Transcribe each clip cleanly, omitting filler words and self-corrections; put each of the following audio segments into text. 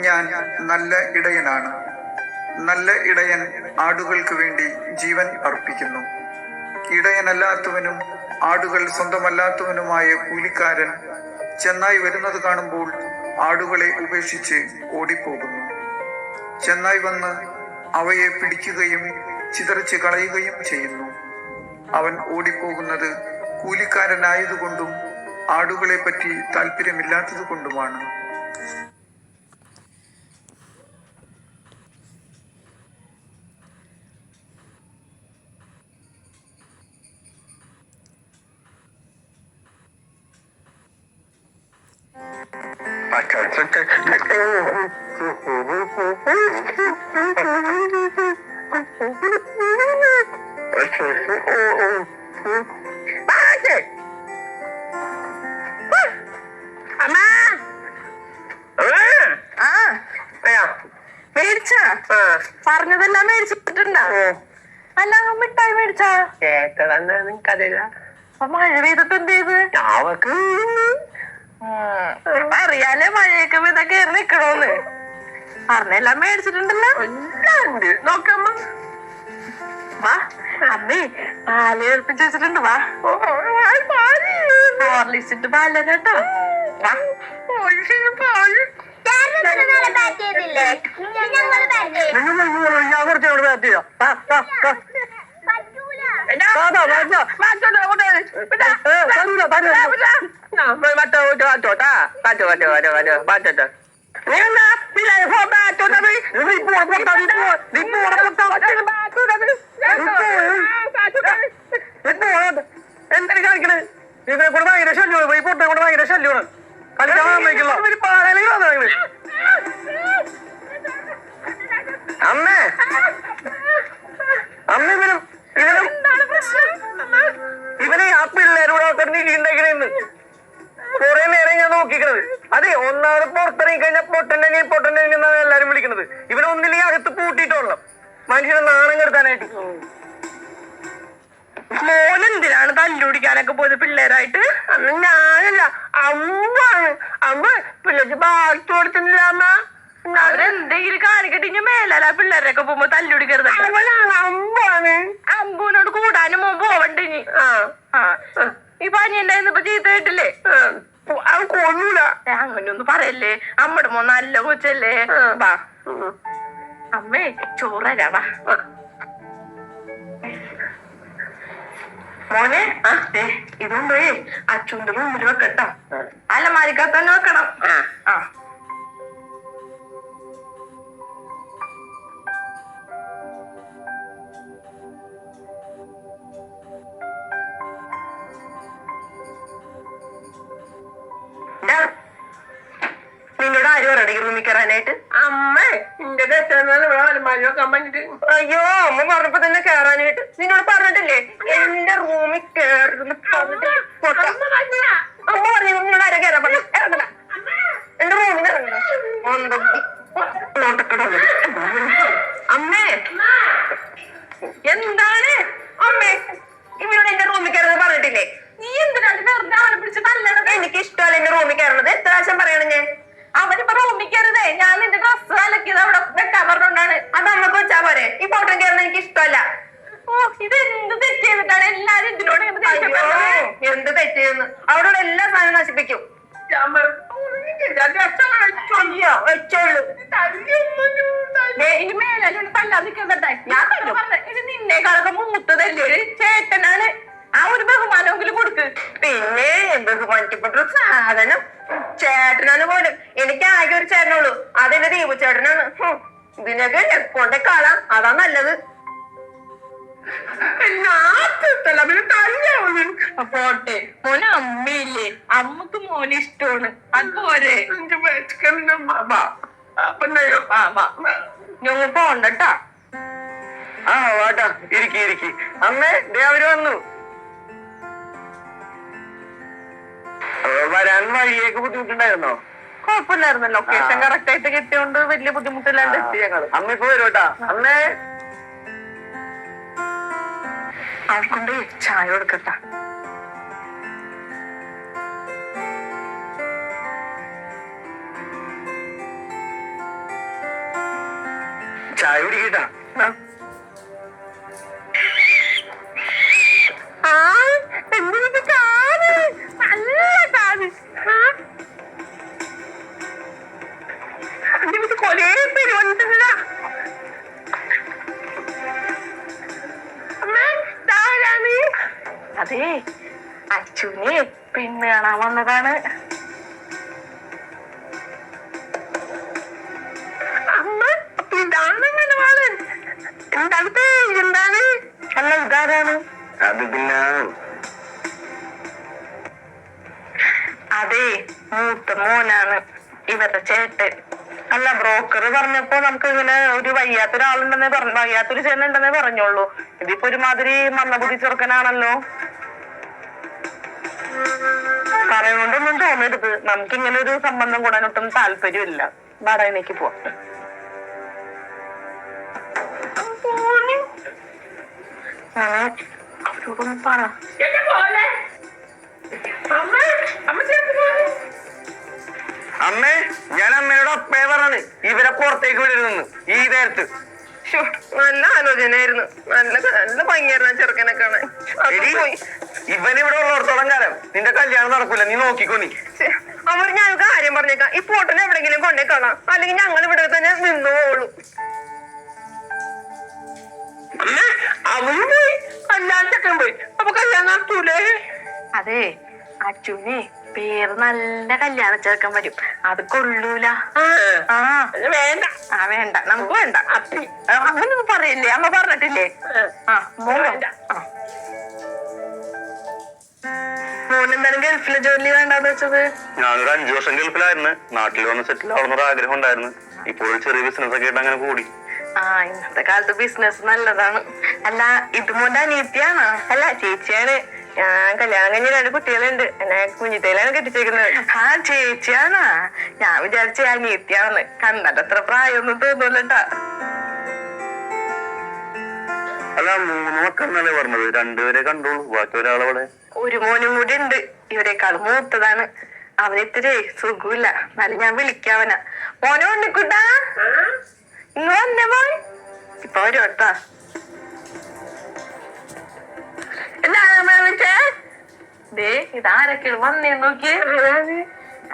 ഞാൻ നല്ല ഇടയനാണ്. നല്ല ഇടയൻ ആടുകൾക്ക് വേണ്ടി ജീവൻ അർപ്പിക്കുന്നു. ഇടയനല്ലാത്തവനും ആടുകൾ സ്വന്തമല്ലാത്തവനുമായ കൂലിക്കാരൻ ചെന്നായി വരുന്നത് കാണുമ്പോൾ ആടുകളെ ഉപേക്ഷിച്ച് ഓടിപ്പോകുന്നു. ചെന്നായി വന്ന് അവയെ പിടിക്കുകയും ചിതറിച്ച് കളയുകയും ചെയ്യുന്നു. അവൻ ഓടിപ്പോകുന്നത് കൂലിക്കാരനായതുകൊണ്ടും ആടുകളെ പറ്റി താല്പര്യമില്ലാത്തത് കൊണ്ടുമാണ്. പറഞ്ഞതെല്ലാം മേടിച്ചിട്ടുണ്ടോ? അല്ല മിഠായി മേടിച്ചാ കേട്ടതെന്ന് നിനക്കറിയില്ല. അപ്പൊ മഴ പെയ്തപ്പോ എന്ത് ചെയ്ത്? അവക്ക് അറിയാലേ മഴയൊക്കെ പെയ്താ കേറി നിക്കണോന്ന്. പറഞ്ഞെല്ലാം മേടിച്ചിട്ടുണ്ടല്ലോ. നോക്കമ്മ വാ അമ്മേ പാല് ഏൽപ്പിച്ച് വെച്ചിട്ടുണ്ട്. വാ ഹോർലിക്സിട്ട് പാല് കേട്ടോ. ഞാൻ കുറച്ചോട് ബാറ്റ് ചെയ്യാം. എന്തൊക്കെ കളിക്കണേ? ഇതിനെ കൂടെ ഭയങ്കര ശല്യമാണ്. ഈ പൊട്ടെ കൂടെ ഭയങ്കര ശല്യമാണ്. കളിക്കാൻ അമ്മേ അമ്മ ഇവനെ ആ പിള്ളേരോട് ഉണ്ടാക്കണെന്ന് കുറെ നേരം ഞാൻ നോക്കിക്കണത്. അതെ, ഒന്നാമത് പുറത്തിറങ്ങി കഴിഞ്ഞാൽ പൊട്ടനെ എന്നാണ് എല്ലാരും വിളിക്കണത്. ഇവനെ ഒന്നില്ലെങ്കിൽ അകത്ത് പൂട്ടിയിട്ടുള്ളൂ മനുഷ്യനെ നാണം കെടുത്താനായിട്ട്. മോനെന്തിനാണ് തല്ലുപിടിക്കാനൊക്കെ പോയത് പിള്ളേരായിട്ട്? അന്ന് ഞാനല്ല, അമ്മാണ്. അമ്മ പിള്ളേർക്ക് ബാക്കി കൊടുത്തില്ല. അമ്മ അവരെന്തെങ്കിലും കാണിക്കട്ടെ. ഇനി മേലല്ല പിള്ളേരൊക്കെ പോകുമ്പോ തല്ലുപിടിക്കരുത്. അമ്പാണ്. അമ്പൂനോട് കൂടാനും മുമ്പ് പോവണ്ട. ഇനി ഈ പനി ഉണ്ടായിരുന്നപ്പോ ചീത്ത കേട്ടില്ലേ? അവൻ കൊല്ലൂല. അങ്ങനെയൊന്നും പറയല്ലേ. അമ്മയുടെ മോൻ നല്ല കൊച്ചല്ലേ. വാ അമ്മേ ചോറരാ. വാ മോനെ. ഇതൊന്നേ അച്ഛൻ്റെ മുമ്പിൽ വെക്കട്ടോ. അലമാരിക്കകത്ത് തന്നെ വെക്കണം. നിന്നോട് ആരും പറയണ റൂമിൽ കയറാനായിട്ട്? അമ്മേ എന്റെ അലമാരി വെക്കാൻ വേണ്ടിട്ട്. അയ്യോ, അമ്മ പറഞ്ഞപ്പോ തന്നെ കേറാനായിട്ട്. നിന്നോട് പറഞ്ഞിട്ടില്ലേ എന്റെ റൂമിൽ കേറുന്ന? അമ്മ പറഞ്ഞു നിന്നോട് ആരാ കയറാൻ പറഞ്ഞു? എന്റെ റൂമിൽ അമ്മേ എന്താണ് അമ്മേ? ഇവനോട് എന്റെ റൂമിൽ കയറുന്നത് പറഞ്ഞിട്ടില്ലേ? നീ എന്തിനാണ് വെറുതെ ആളെ പിടിച്ച് നല്ലത്? എനിക്ക് ഇഷ്ടമല്ല എന്റെ റൂമിൽ കയറുന്നത്. എത്ര പ്രാവശ്യം പറയണം ഞാൻ? അവനിപ്പോ റൂമിൽ കയറുതേ. ഞാൻ നിന്റെ ഡ്രസ് അലക്കിയത് അവിടെ വെക്കാൻ പറഞ്ഞോണ്ടാണ്. അത് അമ്മക്ക് വെച്ചാ പോരെ. ഈ ഫോട്ടോ കയറുന്നത് എനിക്ക് ഇഷ്ടമല്ല. ഓ, ഇത് എന്ത് തെറ്റ് ചെയ്തിട്ടാണ് എല്ലാരും ഇതിനോട് എന്ത് തെറ്റ് ചെയ്യുന്നു? അവിടെ എല്ലാ സാധനവും നശിപ്പിക്കും. ഇനി മേലും തല്ലാതിരിക്കട്ടെ. ഞാൻ ഇത് നിന്നേക്കാളൊക്കെ മൂത്തതല്ലേ? ചേട്ടനാണ്. ആ ഒരു ബഹുമാനമെങ്കിലും കൊടുക്ക്. പിന്നെ ബഹുമാനിക്കപ്പെട്ടൊരു സാധനം ചേട്ടനാണ് പോലും. എനിക്ക് ആകെ ഒരു ചേട്ടനുള്ളൂ, അതെന്റെ ദീപു ചേട്ടനാണ്. ഇതിനൊക്കെ കൊണ്ടേ കാണാം, അതാ നല്ലത്. പോട്ടെ, മോന് അമ്മയില്ലേ? അമ്മക്ക് മോന് ഇഷ്ടമാണ്. അതുപോലെ ഞങ്ങൾ പോണ്ടട്ടാ. വാട്ടാ, ഇരിക്കി. അമ്മേ ദേ അവര് വന്നു. വരാൻ വഴിയൊക്കെ ബുദ്ധിമുട്ടുണ്ടായിരുന്നോ? കുഴപ്പമില്ലായിരുന്നു. ലൊക്കേഷൻ കറക്റ്റ് ആയിട്ട് കിട്ടിയോണ്ട് വലിയ ബുദ്ധിമുട്ടില്ലാണ്ട് എത്തി ഞങ്ങള്. അമ്മ ഇപ്പൊ വരൂട്ടാ. അമ്മേ ആൾക്കൊണ്ട് ചായ കൊടുക്കട്ട. ചായ കുടിക്കട്ടാ. എന്തിനൊക്കെ കാത് നല്ല കാത് കൊറേ പേര് വന്നിട്ടുണ്ടാ. അതെ അച്ഛനെ പെണ്ണ് കാണാൻ വന്നതാണ്. അമ്മ ഇതാണ് മനവാളൻ. എന്താണ് എന്താണ് അല്ല ഇതാരാണ്? അത് പിന്നെ അതെ മൂത്ത മോനാണ് ഇവരുടെ ചേട്ടൻ. അല്ല ബ്രോക്കർ പറഞ്ഞപ്പോ നമുക്ക് ഇങ്ങനെ ഒരു വയ്യാത്തൊരാളുണ്ടെന്നേ പറഞ്ഞു, വയ്യാത്തൊരു ചേട്ടൻ ഉണ്ടെന്നേ പറഞ്ഞോളൂ. ഇതിപ്പോ ഒരുമാതിരി മന്നബുദ്ധി ചെറുക്കനാണല്ലോ. പറയുകൊണ്ടൊന്നും തോന്നരുത്, നമുക്ക് ഇങ്ങനെ ഒരു സംബന്ധം കൂടാനൊട്ടും താല്പര്യമില്ല. വാടകയ്ക്ക് പോവാം. അവരോടൊന്നും പറ. അമ്മേ, ഞാൻ അമ്മയോട് അപ്പേ പറഞ്ഞത് ഇവരെ പുറത്തേക്ക് വിടരുതെന്ന് ഈ നേരത്ത്. നല്ല ആലോചനയായിരുന്നു. നല്ല നല്ല ഭംഗിയായിരുന്നു ചെറുക്കനെ കാണാൻ. ഇവനിവിടെ ഉള്ളിടത്തോളം കാലം നിന്റെ കല്യാണം നടക്കൂല, നീ നോക്കിക്കോ. നീ അവർ ഞാൻ കാര്യം പറഞ്ഞേക്കാം, ഈ ഫോട്ടോനെ എവിടെങ്കിലും കൊണ്ടേ കാണാം, അല്ലെങ്കിൽ ഞങ്ങൾ ഇവിടെ തന്നെ നിന്നു പോളൂ. അവന് പോയി, കല്യാണം ചെക്കൻ പോയി, അപ്പൊ കല്യാണം നടത്തൂലേ? അതെ അച്ഛനെ പേര് നല്ല കല്യാണ ചേർക്കാൻ വരും, അത് കൊള്ളൂല. വേണ്ട, വേണ്ട, നമുക്ക് വേണ്ട. അങ്ങനൊന്നും പറയില്ലേ, അമ്മ പറഞ്ഞിട്ടില്ലേ? മോനെന്തായാലും ഗൾഫിലെ ജോലി വേണ്ടാന്ന് വെച്ചത്? ഞാനൊരു 5 വർഷം ഗൾഫിലായിരുന്നു. നാട്ടിൽ വന്ന് സെറ്റിൽ ആവുന്നൊരു ആഗ്രഹം ഉണ്ടായിരുന്നു. ഇപ്പോൾ ചെറിയ ബിസിനസ് ഒക്കെ ആയിട്ട് അങ്ങനെ കൂടി. ഇന്നത്തെ കാലത്ത് ബിസിനസ് നല്ലതാണ്. അല്ല ഇത് മോന്റെ അനിയത്തിയാണോ? അല്ല ചേച്ചിയാണ്. ഞാൻ കല്യാണം കഴിഞ്ഞ 2 കുട്ടികളുണ്ട്. എന്നെ കുഞ്ഞിത്തേലാണ് കെട്ടിച്ചേക്കുന്നത്. ചേച്ചിയാണോ? ഞാൻ വിചാരിച്ച അനിയത്തിയാണെന്ന്. കണ്ടിട്ട് അത്ര പ്രായമൊന്നും തോന്നൂലട്ടാ. അല്ല 3 മക്കളെന്നല്ലേ പറഞ്ഞത്? 2 പേരെ കണ്ടോളൂ, ബാക്കി ഒരാളവിടെ. ഒരു മോനും കൂടി ഉണ്ട്, ഇവരെക്കാൾ മൂത്തതാണ്. അവനിത്തിരി സുഖമില്ല, എന്നാലും ഞാൻ വിളിക്കാവനാ. മോനെ ഉണ്ണിക്കുട്ടാ, ഇങ്ങ് വന്നേ മോൻ. ഇപ്പൊ വരും കേട്ടാ. ഇതാരൊക്കെ വന്നേ നോക്കി.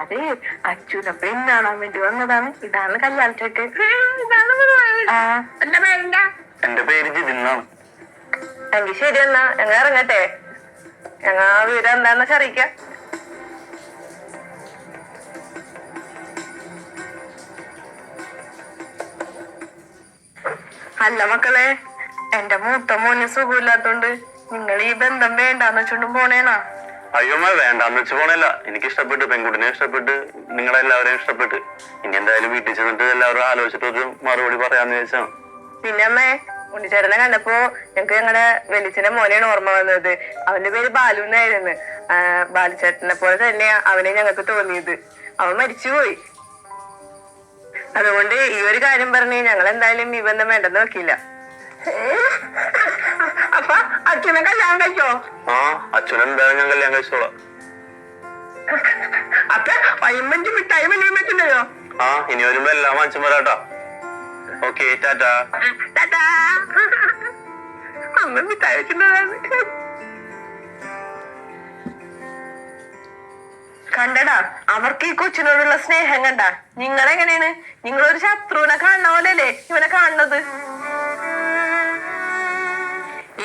അതെ അച്ഛനെ പെണ്ണാണാൻ വേണ്ടി വന്നതാണ്. ഇതാണ് കല്യാണത്തേക്ക്. എന്റെ പേര് ജിതിന്നാണ്. എങ്കിൽ ശരി എന്നാ ഞങ്ങൾ ഇറങ്ങട്ടെ. ഞങ്ങൾ വീട് എന്താന്ന് അറിയിക്കാം. അല്ല മക്കളെ, എന്റെ മൂത്ത മോന് സുഖമില്ലാത്തോണ്ട് നിങ്ങൾ ഈ ബന്ധം വേണ്ടാന്ന് വെച്ചോണ്ടും പോണേനാ? അയ്യോമ്മ, വേണ്ടാന്ന് വെച്ച് പോണല്ല. എനിക്ക് ഇഷ്ടപ്പെട്ട്, പെൺകുട്ടിനെ ഇഷ്ടപ്പെട്ട്, നിങ്ങളെല്ലാവരെയും ഇഷ്ടപ്പെട്ട്. ഇനി എന്തായാലും വീട്ടിൽ ചെന്നിട്ട് എല്ലാവരും ആലോചിച്ചിട്ട് ഒരു മറുപടി പറയാന്ന് ചോദിച്ചാണ്. പിന്നെ അമ്മേ, ഉണ്ണിച്ചേട്ടനെ കണ്ടപ്പോ ഞങ്ങക്ക് ഞങ്ങളുടെ വെളിച്ചന്റെ മോനെയാണ് ഓർമ്മ വന്നത്. അവന്റെ പേര് ബാലു എന്നായിരുന്നു. ബാലുചേട്ടനെ പോലെ തന്നെയാ അവനെ ഞങ്ങൾക്ക് തോന്നിയത്. അവൻ മരിച്ചുപോയി. അതുകൊണ്ട് ഈ ഒരു കാര്യം പറഞ്ഞ് ഞങ്ങൾ എന്തായാലും ഈ ബന്ധം വേണ്ടെന്ന് വെക്കില്ല. അപ്പൊ അച്ഛനെ കല്യാണം കഴിച്ചോ? അച്ഛനെന്തായാലും ഞാൻ കല്യാണം കഴിച്ചോളാം. അപ്പൊ പയ്യമ്പഞ്ച് മിഠായി വലിയ പറ്റുന്നല്ലോ. ഇനി വരുമ്പോ എല്ലാം വാങ്ങിച്ചു വരാട്ടാ. ഓക്കെ, ടാറ്റാ. അമ്മ മിഠായി വെച്ചിട്ടുള്ളതാണ്. കണ്ടടാ, അവർക്ക് ഈ കൊച്ചിനോടുള്ള സ്നേഹം കണ്ട. നിങ്ങളെങ്ങനെയാണ്? നിങ്ങളൊരു ശത്രുവിനെ കാണുന്ന പോലെയല്ലേ ഇവനെ കാണുന്നത്?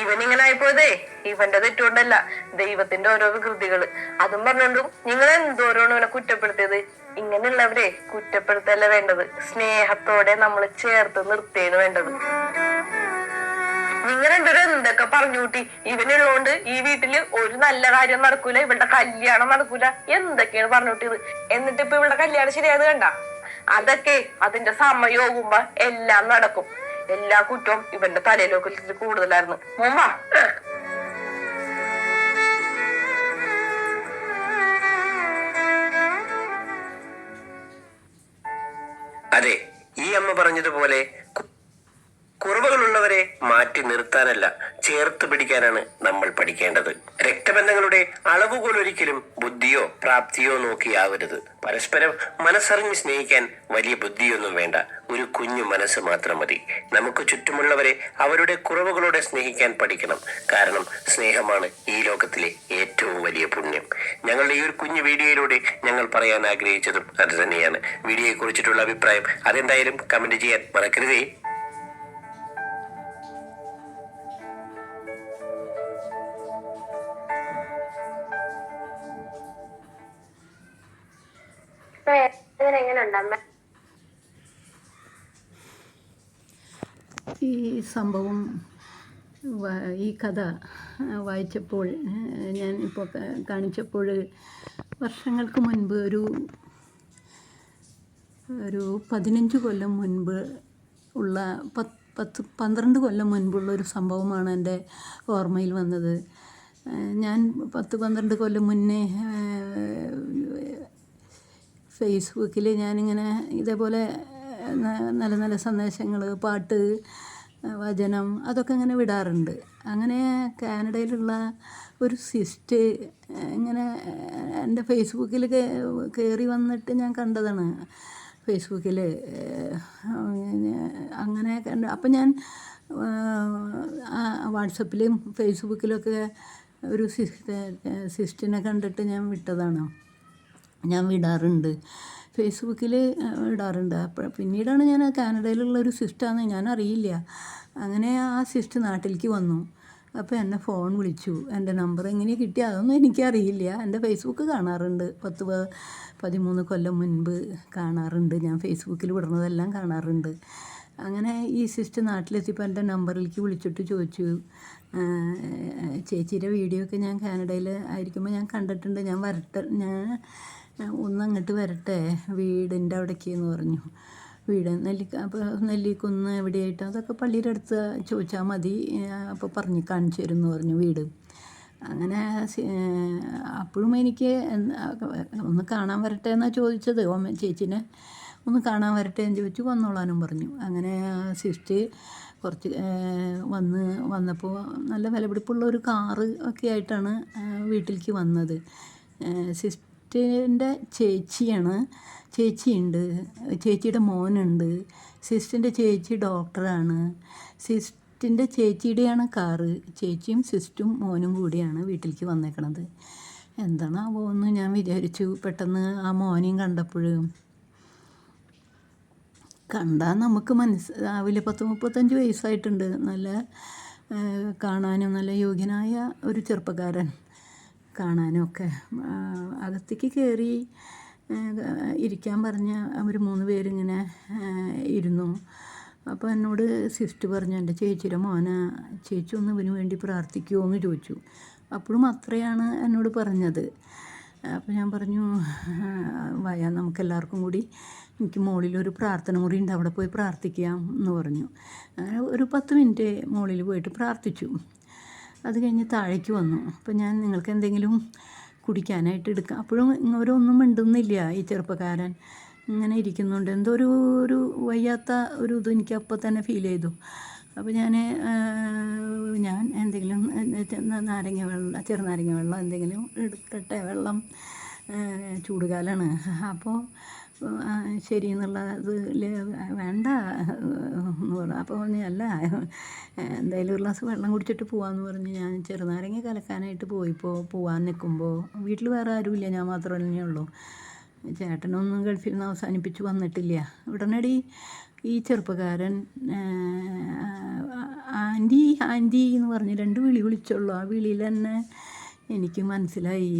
ഇവനിങ്ങനെ ആയിപ്പോയതേ ഇവന്റെ തെറ്റുകൊണ്ടല്ല, ദൈവത്തിന്റെ ഓരോ വികൃതികള്. അതും പറഞ്ഞോണ്ടും നിങ്ങൾ എന്തോരോണ് ഇവനെ കുറ്റപ്പെടുത്തിയത്. ഇങ്ങനെയുള്ളവരെ കുറ്റപ്പെടുത്തല്ല വേണ്ടത്, സ്നേഹത്തോടെ നമ്മൾ ചേർത്ത് നിർത്തേണ് വേണ്ടത്. നിങ്ങൾ രണ്ടുപേരും എന്തൊക്കെ പറഞ്ഞു കൂട്ടി. ഇവനുള്ളോണ്ട് ഈ വീട്ടില് ഒരു നല്ല കാര്യം നടക്കൂല, ഇവളുടെ കല്യാണം നടക്കൂല, എന്തൊക്കെയാണ് പറഞ്ഞു കൂട്ടിയത്. എന്നിട്ട് ഇപ്പൊ ഇവളുടെ കല്യാണം ശരിയായത് കണ്ട. അതൊക്കെ അതിന്റെ സമയമാകുമ്പോ എല്ലാം നടക്കും. എല്ലാ കുറ്റവും ഇവന്റെ തലയിലൊക്കെ കൂടുതലായിരുന്നു. മുമ്പാ അതെ, ഈ അമ്മ പറഞ്ഞതുപോലെ കുറവുകളുള്ളവരെ മാറ്റി നിർത്താനല്ല, ചേർത്ത് പിടിക്കാനാണ് നമ്മൾ പഠിക്കേണ്ടത്. രക്തബന്ധങ്ങളുടെ അളവുകൾ ഒരിക്കലും ബുദ്ധിയോ പ്രാപ്തിയോ നോക്കിയാവരുത്. പരസ്പരം മനസ്സറിഞ്ഞ് സ്നേഹിക്കാൻ വലിയ ബുദ്ധിയൊന്നും വേണ്ട, ഒരു കുഞ്ഞു മനസ്സ് മാത്രം മതി. നമുക്ക് ചുറ്റുമുള്ളവരെ അവരുടെ കുറവുകളോടെ സ്നേഹിക്കാൻ പഠിക്കണം. കാരണം സ്നേഹമാണ് ഈ ലോകത്തിലെ ഏറ്റവും വലിയ പുണ്യം. ഞങ്ങളുടെ ഈ ഒരു കുഞ്ഞു വീഡിയോയിലൂടെ ഞങ്ങൾ പറയാൻ ആഗ്രഹിച്ചതും അത് തന്നെയാണ്. വീഡിയോയെ കുറിച്ചിട്ടുള്ള അഭിപ്രായം അതെന്തായാലും കമന്റ് ചെയ്യാൻ മറക്കരുതേ. ഈ സംഭവം ഈ കഥ വായിച്ചപ്പോൾ ഞാൻ ഇപ്പോൾ കാണിച്ചപ്പോൾ വർഷങ്ങൾക്ക് മുൻപ് ഒരു 15 കൊല്ലം മുൻപ് ഉള്ള 12 കൊല്ലം മുൻപുള്ള ഒരു സംഭവമാണ് എൻ്റെ ഓർമ്മയിൽ വന്നത്. ഞാൻ 10-12 കൊല്ലം മുന്നേ ഫേസ്ബുക്കിൽ ഞാനിങ്ങനെ ഇതേപോലെ നല്ല നല്ല സന്ദേശങ്ങൾ, പാട്ട്, വചനം അതൊക്കെ ഇങ്ങനെ വിടാറുണ്ട്. അങ്ങനെ കാനഡയിലുള്ള ഒരു സിസ്റ്റ് ഇങ്ങനെ എൻ്റെ ഫേസ്ബുക്കിൽ കയറി വന്നിട്ട് ഞാൻ കണ്ടതാണ്. ഫേസ്ബുക്കിൽ അങ്ങനെ കണ്ട് അപ്പം ഞാൻ വാട്സപ്പിലും ഫേസ്ബുക്കിലൊക്കെ ഒരു സിസ്റ്റിനെ കണ്ടിട്ട് ഞാൻ വിട്ടതാണ്. ഞാൻ വിടാറുണ്ട്, ഫേസ്ബുക്കിൽ ഇടാറുണ്ട്. പിന്നീടാണ് ഞാൻ കാനഡയിലുള്ള ഒരു സിസ്റ്റാണെന്ന് ഞാൻ അറിയില്ല. അങ്ങനെ ആ സിസ്റ്റ് നാട്ടിലേക്ക് വന്നു. അപ്പോൾ എന്നെ ഫോൺ വിളിച്ചു. എൻ്റെ നമ്പർ എങ്ങനെ കിട്ടി അതൊന്നും എനിക്കറിയില്ല. എൻ്റെ ഫേസ്ബുക്ക് കാണാറുണ്ട്, 10-13 കൊല്ലം മുൻപ് കാണാറുണ്ട്. ഞാൻ ഫേസ്ബുക്കിൽ വിടുന്നതെല്ലാം കാണാറുണ്ട്. അങ്ങനെ ഈ സിസ്റ്റ് നാട്ടിലെത്തിയപ്പോൾ എൻ്റെ നമ്പറിലേക്ക് വിളിച്ചിട്ട് ചോദിച്ചു, ചേച്ചിയുടെ വീഡിയോ ഒക്കെ ഞാൻ കാനഡയിൽ ആയിരിക്കുമ്പോൾ ഞാൻ കണ്ടിട്ടുണ്ട്, ഞാൻ വരട്ടെ, ഞാൻ ഒന്നങ്ങോട്ട് വരട്ടെ വീടിൻ്റെ അവിടേക്ക് എന്ന് പറഞ്ഞു. വീട് അപ്പോൾ നെല്ലിക്കുന്ന് എവിടെയായിട്ട് അതൊക്കെ പള്ളിയുടെ അടുത്ത് ചോദിച്ചാൽ മതി, അപ്പോൾ കാണിച്ചു തരും എന്ന് പറഞ്ഞു വീട്. അങ്ങനെ അപ്പോഴും എനിക്ക് ഒന്ന് കാണാൻ വരട്ടെ എന്നാണ് ചോദിച്ചത്. ചേച്ചിനെ ഒന്ന് കാണാൻ വരട്ടെ എന്ന് ചോദിച്ചു, വന്നോളാനും പറഞ്ഞു. അങ്ങനെ സിസ്റ്റ് കുറച്ച് വന്നപ്പോൾ നല്ല വിലപിടിപ്പുള്ള ഒരു കാറ് ഒക്കെ ആയിട്ടാണ് വീട്ടിലേക്ക് വന്നത്. സിസ്റ്റിൻ്റെ ചേച്ചിയുണ്ട്, ചേച്ചിയുടെ മോനുണ്ട്. സിസ്റ്റിൻ്റെ ചേച്ചി ഡോക്ടറാണ്. സിസ്റ്റിൻ്റെ ചേച്ചിയുടെയാണ് കാറ്. ചേച്ചിയും സിസ്റ്റും മോനും കൂടിയാണ് വീട്ടിലേക്ക് വന്നേക്കണത്. എന്താണാവോ എന്ന് ഞാൻ വിചാരിച്ചു. പെട്ടെന്ന് ആ മോനെയും കണ്ടപ്പോഴും കണ്ടാൽ നമുക്ക് മനസ്സിലാവില്ല. 30-35 വയസ്സായിട്ടുണ്ട്. നല്ല കാണാനും നല്ല യോഗ്യനായ ഒരു ചെറുപ്പക്കാരൻ കാണാനും ഒക്കെ. അകത്തേക്ക് കയറി ഇരിക്കാൻ പറഞ്ഞ അവർ 3 പേരിങ്ങനെ ഇരുന്നു. അപ്പോൾ എന്നോട് സിസ്റ്റ് പറഞ്ഞു, എൻ്റെ ചേച്ചിയുടെ മോനെ, ചേച്ചി ഒന്ന് ഇവന് വേണ്ടി പ്രാർത്ഥിക്കുമോ എന്ന് ചോദിച്ചു. അപ്പോഴും അത്രയാണ് എന്നോട് പറഞ്ഞത്. അപ്പോൾ ഞാൻ പറഞ്ഞു, വയാ നമുക്കെല്ലാവർക്കും കൂടി, എനിക്ക് മുകളിലൊരു പ്രാർത്ഥന മുറി ഉണ്ട്, അവിടെ പോയി പ്രാർത്ഥിക്കാം എന്ന് പറഞ്ഞു. അങ്ങനെ ഒരു 10 മിനിറ്റ് മുകളിൽ പോയിട്ട് പ്രാർത്ഥിച്ചു. അത് കഴിഞ്ഞ് താഴേക്ക് വന്നു. അപ്പോൾ ഞാൻ നിങ്ങൾക്ക് എന്തെങ്കിലും കുടിക്കാനായിട്ട് എടുക്കാം. അപ്പോഴും ഇവരൊന്നും മിണ്ടുന്നില്ല. ഈ ചെറുപ്പക്കാരൻ ഇങ്ങനെ ഇരിക്കുന്നുണ്ട്. എന്തോ ഒരു വയ്യാത്ത ഒരു ഇത് എനിക്ക് അപ്പോൾ തന്നെ ഫീൽ ചെയ്തു. അപ്പോൾ ഞാൻ എന്തെങ്കിലും ചെറുനാരങ്ങ വെള്ളം എന്തെങ്കിലും എടുക്കട്ടെ, വെള്ളം ചൂടുകാലമാണ്. അപ്പോൾ ശരി എന്നുള്ളത് വേണ്ട എന്ന് പറഞ്ഞു. അപ്പോൾ അല്ല, എന്തായാലും ഒരു ഗ്ലാസ് വെള്ളം കുടിച്ചിട്ട് പോകാമെന്ന് പറഞ്ഞ് ഞാൻ ചെറുനാരങ്ങ കലക്കാനായിട്ട് പോകാൻ നിൽക്കുമ്പോൾ വീട്ടിൽ വേറെ ആരുമില്ല, ഞാൻ മാത്രമല്ലേ ഉള്ളൂ. ചേട്ടനൊന്നും ഗൾഫിൽ നിന്ന് അവസാനിപ്പിച്ച് വന്നിട്ടില്ല. ഉടനടി ഈ ചെറുപ്പക്കാരൻ ആൻറ്റി ആൻറ്റി എന്ന് പറഞ്ഞ് 2 വിളി വിളിച്ചുള്ളൂ. ആ വിളിയിൽ തന്നെ എനിക്ക് മനസ്സിലായി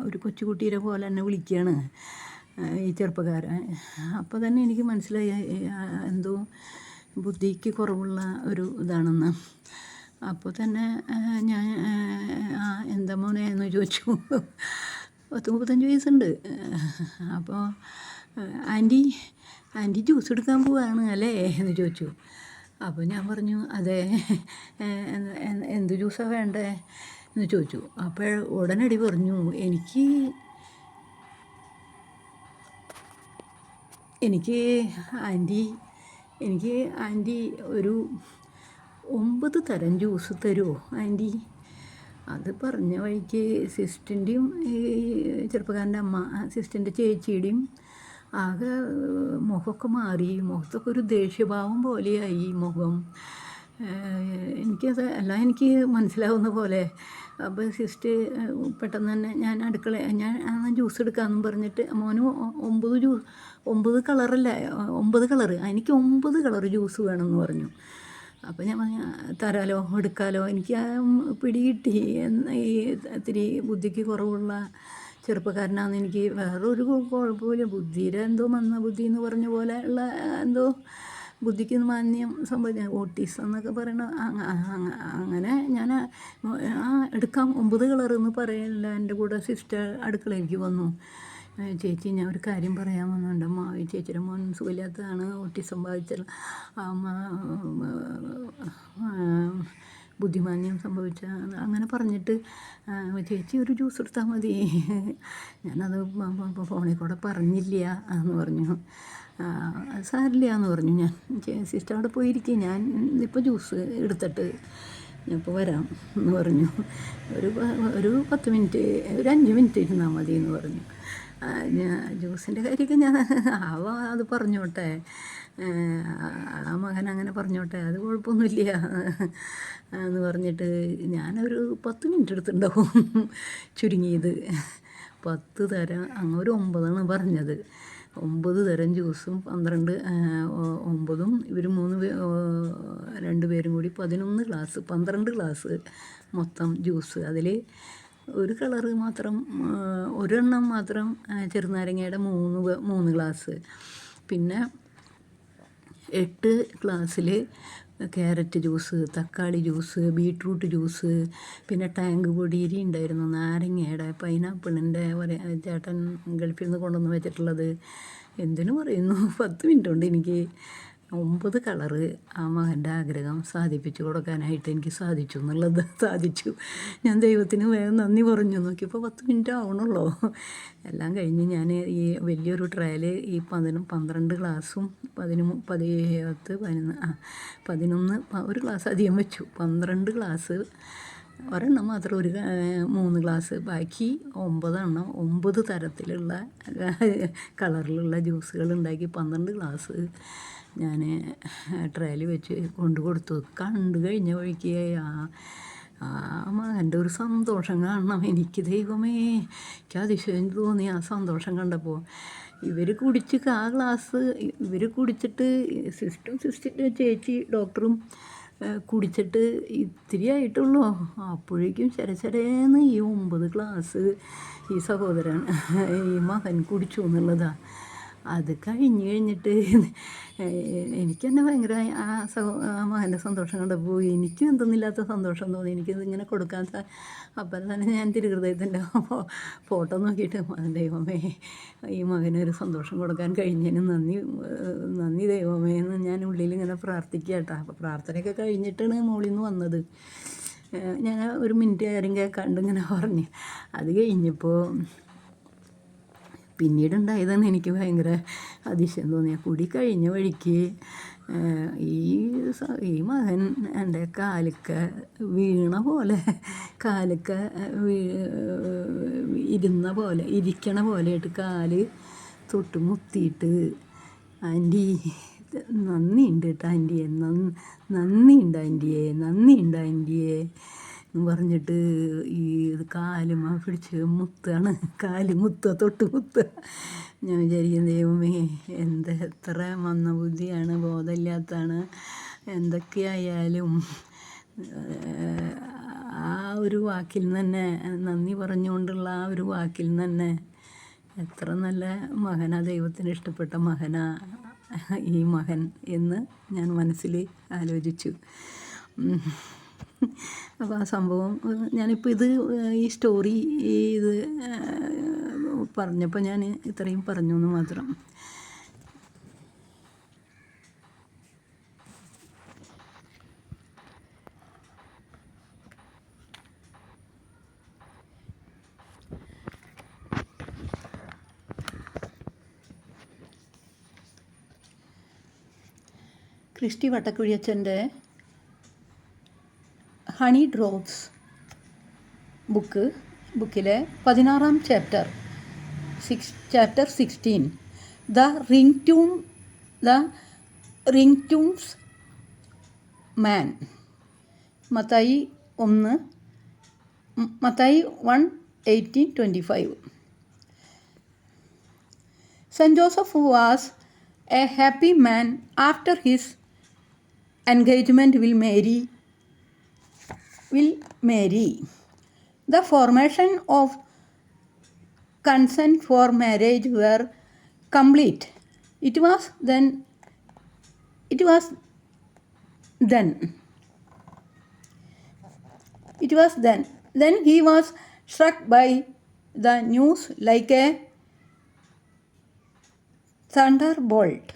ഒരു കൊച്ചുകുട്ടീരെ പോലെ എന്നെ വിളിക്കുകയാണ് ഈ ചെറുപ്പക്കാരൻ. അപ്പോൾ തന്നെ എനിക്ക് മനസ്സിലായി എന്തോ ബുദ്ധിക്ക് കുറവുള്ള ഒരു ഇതാണെന്ന്. അപ്പോൾ തന്നെ ഞാൻ എന്താ മോനെ എന്ന് ചോദിച്ചു. 30-35 വയസ്സുണ്ട്. അപ്പോൾ ആൻറ്റി ജ്യൂസ് എടുക്കാൻ പോവാണ് അല്ലേ എന്ന് ചോദിച്ചു. അപ്പോൾ ഞാൻ പറഞ്ഞു, അതെ, എന്ത് ജ്യൂസാണ് വേണ്ടേ എന്ന് ചോദിച്ചു. അപ്പോൾ ഉടനടി പറഞ്ഞു, എനിക്ക് ആൻറ്റി എനിക്ക് ആൻറ്റി ഒരു 9 തരം ജ്യൂസ് തരുമോ ആൻറ്റി? അത് പറഞ്ഞ വഴിക്ക് സിസ്റ്ററിൻ്റെയും ഈ ചെറുപ്പക്കാരൻ്റെ അമ്മ സിസ്റ്ററിൻ്റെ ചേച്ചിയുടെയും ആകെ മുഖമൊക്കെ മാറി, മുഖത്തൊക്കെ ഒരു ദേഷ്യഭാവം പോലെയായി മുഖം. എനിക്കത് എല്ലാം എനിക്ക് മനസ്സിലാവുന്ന പോലെ. അപ്പോൾ സിസ്റ്റർ പെട്ടെന്ന് തന്നെ ഞാൻ ഞാൻ ജ്യൂസ് എടുക്കാമെന്നും പറഞ്ഞിട്ട് മോന് 9 കളറല്ല 9 കളറ്, എനിക്ക് 9 കളറ് ജ്യൂസ് വേണമെന്ന് പറഞ്ഞു. അപ്പോൾ ഞാൻ പറഞ്ഞു തരാലോ, എടുക്കാലോ. എനിക്ക് പിടി കിട്ടി. ഈ ഇത്തിരി ബുദ്ധിക്ക് കുറവുള്ള ചെറുപ്പക്കാരനാണെന്ന് എനിക്ക് വേറൊരു കുഴപ്പമില്ല. ബുദ്ധിയുടെ എന്തോ മന്ദബുദ്ധി എന്ന് പറഞ്ഞ പോലെ ഉള്ള എന്തോ ബുദ്ധിക്ക് മാന്യം സംഭവിച്ച ഓട്ടീസം എന്നൊക്കെ പറയണ അങ്ങനെ ഞാൻ എടുക്കാം 9 കളറെന്ന് പറയില്ല. എൻ്റെ കൂടെ സിസ്റ്റർ അടുക്കളയിലേക്ക് വന്നു. ചേച്ചി ഞാൻ ഒരു കാര്യം പറയാൻ വന്നുണ്ട്. ചേച്ചിയുടെ മോൻ സുഖമില്ലാത്തതാണ്, ഓട്ടിസം ബാധിച്ചുള്ള ബുദ്ധിമാന്യം സംഭവിച്ച അങ്ങനെ പറഞ്ഞിട്ട് ചേച്ചി ഒരു ജ്യൂസ് എടുത്താൽ മതി. ഞാനത് ഫോണിൽ കൂടെ പറഞ്ഞില്ല എന്ന് പറഞ്ഞു. സാരില്ല എന്ന് പറഞ്ഞു. ഞാൻ സിസ്റ്റർ അവിടെ പോയിരിക്കും, ഞാൻ ഇപ്പോൾ ജ്യൂസ് എടുത്തിട്ട് ഞാനിപ്പോൾ വരാം എന്ന് പറഞ്ഞു. ഒരു 10 മിനിറ്റ് ഒരു 5 മിനിറ്റ് ഇരുന്നാൽ മതി എന്ന് പറഞ്ഞു. ജ്യൂസിൻ്റെ കാര്യമൊക്കെ ഞാൻ അത് പറഞ്ഞോട്ടെ, ആ മകൻ അങ്ങനെ പറഞ്ഞോട്ടെ, അത് കുഴപ്പമൊന്നുമില്ല എന്ന് പറഞ്ഞിട്ട് ഞാനൊരു 10 മിനിറ്റ് എടുത്തിട്ടുണ്ടാവും ചുരുങ്ങിയത്. 10 തരം അങ്ങ് ഒരു 9 പറഞ്ഞത്. 9 തരം ജ്യൂസും 9ഉം ഇവർ 2 പേരും കൂടി 11 ഗ്ലാസ് 12 ഗ്ലാസ് മൊത്തം ജ്യൂസ്. അതിൽ ഒരു കളറ് മാത്രം, ഒരെണ്ണം മാത്രം ചെറുനാരങ്ങയുടെ 3 ഗ്ലാസ്, പിന്നെ 8 ഗ്ലാസ്സിൽ ക്യാരറ്റ് ജ്യൂസ്, തക്കാളി ജ്യൂസ്, ബീട്രൂട്ട് ജ്യൂസ്, പിന്നെ ടാങ്ക് പൊടിയരി ഉണ്ടായിരുന്നു, നാരങ്ങയുടെ, പൈനാപ്പിളിൻ്റെ ചേട്ടൻ ഗൾഫിൽ നിന്ന് കൊണ്ടുവന്ന് വെച്ചിട്ടുള്ളത്. എന്തിനു പറയുന്നു, 10 മിനിറ്റ് കൊണ്ട് എനിക്ക് 9 കളറ് ആ മകൻ്റെ ആഗ്രഹം സാധിപ്പിച്ചു കൊടുക്കാനായിട്ട് എനിക്ക് സാധിച്ചു എന്നുള്ളത് സാധിച്ചു. ഞാൻ ദൈവത്തിന് വേഗം നന്ദി പറഞ്ഞു. നോക്കിയപ്പോൾ 10 മിനിറ്റ് ആവണുള്ളൂ. എല്ലാം കഴിഞ്ഞ് ഞാൻ ഈ വലിയൊരു ട്രയൽ ഈ 12 ഗ്ലാസും 11 ഒരു ഗ്ലാസ് അധികം വെച്ചു. 12 ഗ്ലാസ്, ഒരെണ്ണം മാത്രം 3 ഗ്ലാസ്, ബാക്കി 9 എണ്ണം 9 തരത്തിലുള്ള കളറിലുള്ള ജ്യൂസുകൾ ഉണ്ടാക്കി 12 ഗ്ലാസ് ഞാൻ ട്രയൽ വെച്ച് കൊണ്ടു കൊടുത്തു. കണ്ടു കഴിഞ്ഞ വഴിക്ക് ആ മകൻ്റെ ഒരു സന്തോഷം കാണണം. എനിക്ക് ദൈവമേ, എനിക്ക് അതിശയം തോന്നി ആ സന്തോഷം കണ്ടപ്പോൾ. ഇവർ കുടിച്ചിട്ട് സിസ്റ്ററിൻ്റെ ചേച്ചി ഡോക്ടറും കുടിച്ചിട്ട് ഇത്തിരി ആയിട്ടുള്ളൂ. അപ്പോഴേക്കും ചെരേന്ന് ഈ 9 ഗ്ലാസ് ഈ സഹോദരൻ ഈ മകൻ കുടിച്ചു എന്നുള്ളതാണ്. അത് കഴിഞ്ഞിട്ട് എനിക്ക് തന്നെ ഭയങ്കര ആ മകൻ്റെ സന്തോഷം കണ്ടപ്പോൾ എനിക്കും എന്തെന്നില്ലാത്ത സന്തോഷം തോന്നി. എനിക്കിതിങ്ങനെ കൊടുക്കാൻ അപ്പം തന്നെ ഞാൻ തിരുഹൃദയത്തിൻ്റെ ഫോട്ടോ നോക്കിയിട്ട് ദൈവമേ, ഈ മകനൊരു സന്തോഷം കൊടുക്കാൻ കഴിഞ്ഞതിന് നന്ദി ദൈവമേ എന്ന് ഞാൻ ഉള്ളിൽ ഇങ്ങനെ പ്രാർത്ഥിക്കുക കേട്ടോ. അപ്പോൾ പ്രാർത്ഥനയൊക്കെ കഴിഞ്ഞിട്ടാണ് മോളിൽ നിന്ന് വന്നത്. ഞാൻ ഒരു മിനിറ്റ് കാര്യം കേൾക്കാണ്ട് ഇങ്ങനെ പറഞ്ഞു. അത് കഴിഞ്ഞപ്പോൾ പിന്നീടുണ്ടായതാണ് എനിക്ക് ഭയങ്കര അതിശയം തോന്നിയ. കുടി കഴിഞ്ഞ വഴിക്ക് ഈ മകൻ എൻ്റെ കാലിക്ക വീണ പോലെ, കാലിക്ക ഇരിക്കണ പോലെയായിട്ട് കാല് തൊട്ട് മുത്തിയിട്ട് ആൻറ്റി നന്ദിയുണ്ട് കേട്ടോ ആൻറ്റിയെ, നന്ദിയുണ്ട് ആൻറ്റിയെ എന്ന് പറഞ്ഞിട്ട് ഈ കാലുമ്മ പിടിച്ച് മുത്താണ്, തൊട്ട് മുത്തുക. ഞാൻ വിചാരിക്കും ദൈവമേ, എത്ര മന്ദബുദ്ധിയാണ്, ബോധമില്ലാത്തതാണ്. എന്തൊക്കെയായാലും ആ ഒരു വാക്കിൽ തന്നെ, നന്ദി പറഞ്ഞുകൊണ്ടുള്ള ആ ഒരു വാക്കിൽ തന്നെ എത്ര നല്ല മകനാ, ദൈവത്തിന് ഇഷ്ടപ്പെട്ട മകനാ ഈ മകൻ എന്ന് ഞാൻ മനസ്സിൽ ആലോചിച്ചു. അപ്പോൾ ആ സംഭവം ഞാനിപ്പോൾ ഈ സ്റ്റോറി ഇത് പറഞ്ഞപ്പോൾ ഞാൻ ഇത്രയും പറഞ്ഞു എന്ന് മാത്രം. ക്രിസ്റ്റി വട്ടക്കുഴിയച്ചൻ്റെ ഹണി ഡ്രോപ്സ് ബുക്കിലെ 16-ാം chapter 16 the ringtones man. Mathai 1:18-25. Saint Joseph was a happy man after his engagement with Mary. The formation of consent for marriage were complete. It was then he was struck by the news like a thunderbolt.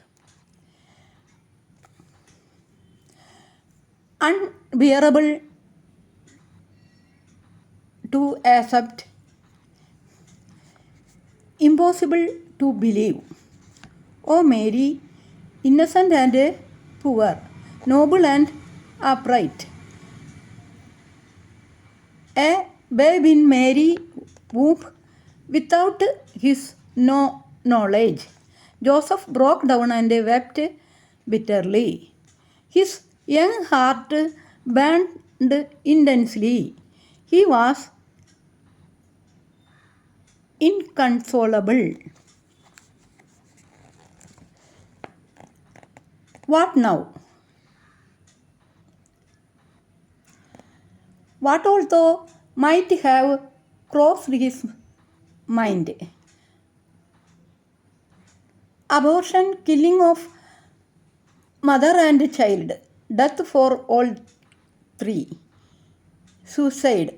Unbearable to accept, impossible to believe. O Mary, innocent and poor, noble and upright, a babe in Mary's womb without his knowledge. Joseph broke down and wept bitterly. His young heart burned intensely. He was inconsolable. What now? What also might have crossed his mind? Abortion, killing of mother and child, death for all three. Suicide,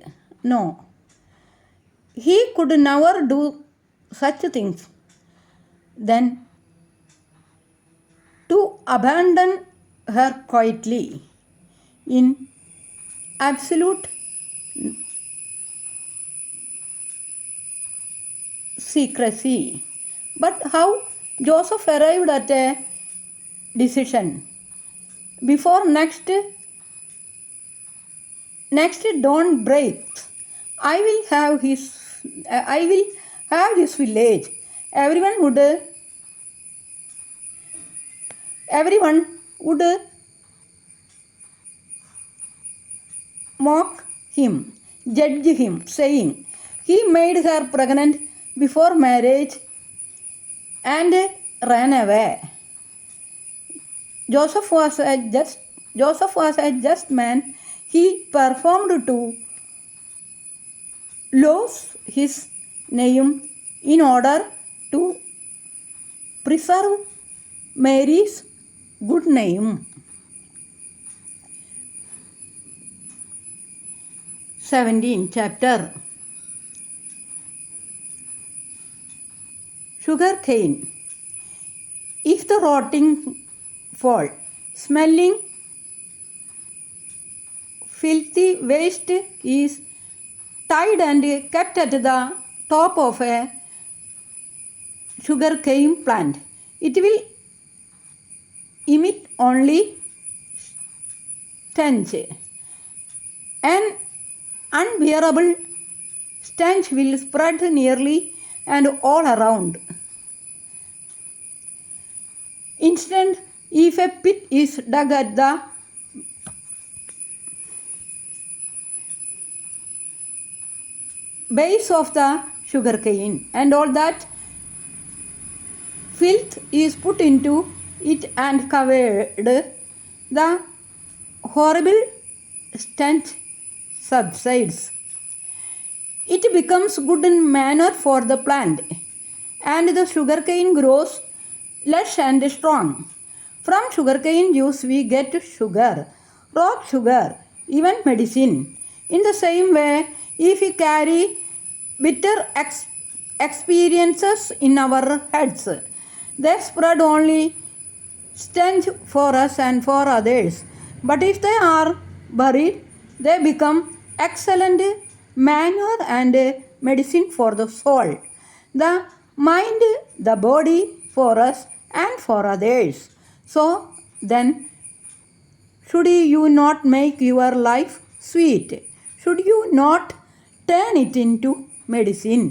no. He could never do such things. Then to abandon her quietly in absolute secrecy. But how Joseph arrived at a decision? Before next dawn breaks, I will have this village. Everyone would mock him, judge him, saying, he made her pregnant before marriage and ran away. Joseph was a just man. He performed to lose his name in order to preserve Mary's good name. 17 chapter. Sugar cane. If the rotting fall, smelling filthy waste is tied and kept at the top of a sugarcane plant, it will emit only stench. An unbearable stench will spread nearly and all around. Instead, if a pit is dug at the base of the sugarcane and all that filth is put into it and covered, the horrible stench subsides. It becomes good manure for the plant, and the sugarcane grows lush and strong. From sugarcane juice we get sugar, rock sugar, even medicine. In the same way, if we carry bitter experiences in our heads, they spread only stench for us and for others. But if they are buried, they become excellent manure and medicine for the soul, the mind, the body, for us and for others. So then Should you not make your life sweet? Should you not turn it into medicine?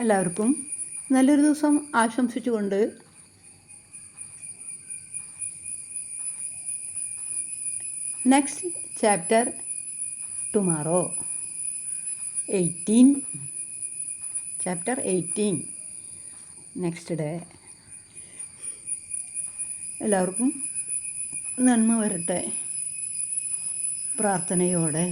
എല്ലാവർക്കും നല്ലൊരു ദിവസം ആശംസിച്ചുകൊണ്ട് next chapter tomorrow 18 chapter 18 next day. എല്ലാവർക്കും നന്മ വരട്ടെ പ്രാർത്ഥനയോടെ.